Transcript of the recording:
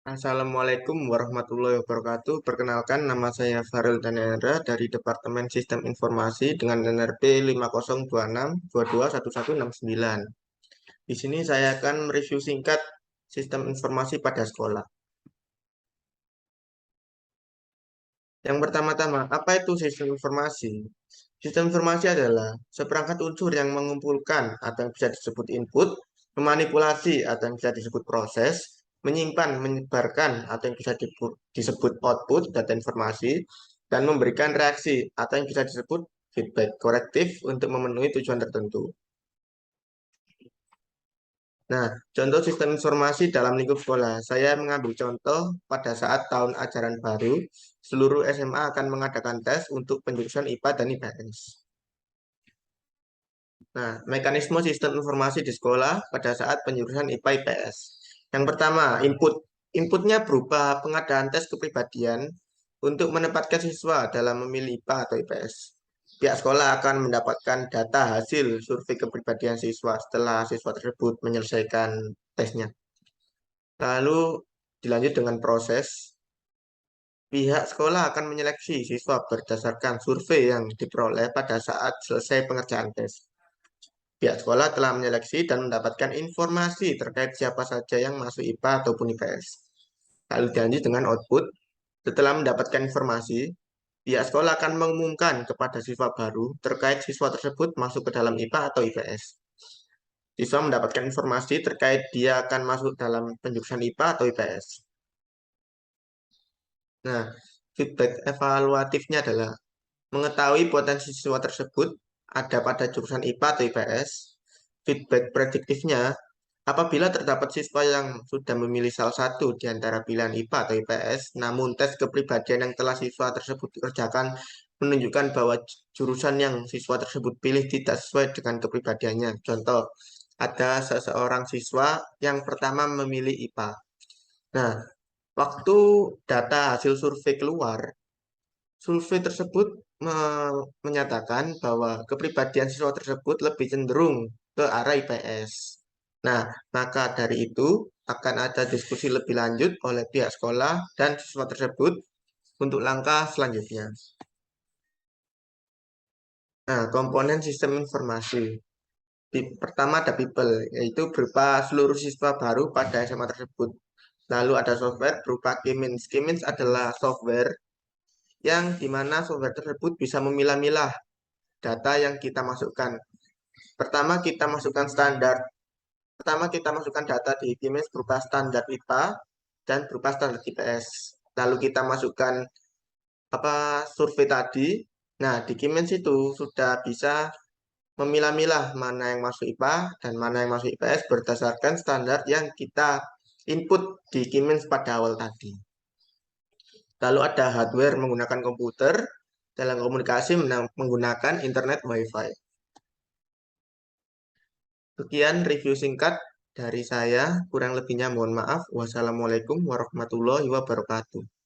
Assalamualaikum warahmatullahi wabarakatuh. Perkenalkan, nama saya Farel Danendra dari Departemen Sistem Informasi dengan NRP 5026221169. Di sini saya akan mereview singkat sistem informasi pada sekolah. Yang pertama-tama, apa itu sistem informasi? Sistem informasi adalah seperangkat unsur yang mengumpulkan atau yang bisa disebut input, memanipulasi atau yang bisa disebut proses, menyimpan, menyebarkan atau yang bisa disebut output data informasi, dan memberikan reaksi atau yang bisa disebut feedback korektif untuk memenuhi tujuan tertentu. Nah, contoh sistem informasi dalam lingkup sekolah. Saya mengambil contoh pada saat tahun ajaran baru, seluruh SMA akan mengadakan tes untuk penjurusan IPA dan IPS. Nah, mekanisme sistem informasi di sekolah pada saat penjurusan IPA IPS. Yang pertama, input. Inputnya berupa pengadaan tes kepribadian untuk menempatkan siswa dalam memilih IPA atau IPS. Pihak sekolah akan mendapatkan data hasil survei kepribadian siswa setelah siswa tersebut menyelesaikan tesnya. Lalu dilanjut dengan proses. Pihak sekolah akan menyeleksi siswa berdasarkan survei yang diperoleh pada saat selesai pengerjaan tes. Pihak sekolah telah menyeleksi dan mendapatkan informasi terkait siapa saja yang masuk IPA ataupun IPS. Lalu dilanjut dengan output. Setelah mendapatkan informasi, pihak sekolah akan mengumumkan kepada siswa baru terkait siswa tersebut masuk ke dalam IPA atau IPS. Siswa mendapatkan informasi terkait dia akan masuk dalam penjurusan IPA atau IPS. Nah, feedback evaluatifnya adalah mengetahui potensi siswa tersebut ada pada jurusan IPA atau IPS. Feedback prediktifnya, apabila terdapat siswa yang sudah memilih salah satu di antara pilihan IPA atau IPS, namun tes kepribadian yang telah siswa tersebut dikerjakan menunjukkan bahwa jurusan yang siswa tersebut pilih tidak sesuai dengan kepribadiannya. Contoh, ada seseorang siswa yang pertama memilih IPA. Nah, waktu data hasil survei keluar, survei tersebut menyatakan bahwa kepribadian siswa tersebut lebih cenderung ke arah IPS. Nah, maka dari itu akan ada diskusi lebih lanjut oleh pihak sekolah dan siswa tersebut untuk langkah selanjutnya. Nah, komponen sistem informasi. Pertama ada people, yaitu berupa seluruh siswa baru pada SMA tersebut. Lalu ada software berupa Kimins. Kimins adalah software yang dimana software tersebut bisa memilah-milah data yang kita masukkan. Pertama kita masukkan standar. Pertama kita masukkan data di Kimins berupa standar IPA dan berupa standar IPS. Lalu kita masukkan survei tadi. Nah, di Kimins itu sudah bisa memilah-milah mana yang masuk IPA dan mana yang masuk IPS berdasarkan standar yang kita input di Kimins pada awal tadi. Lalu ada hardware menggunakan komputer, dalam komunikasi menggunakan internet Wi-Fi. Sekian review singkat dari saya, kurang lebihnya mohon maaf. Wassalamualaikum warahmatullahi wabarakatuh.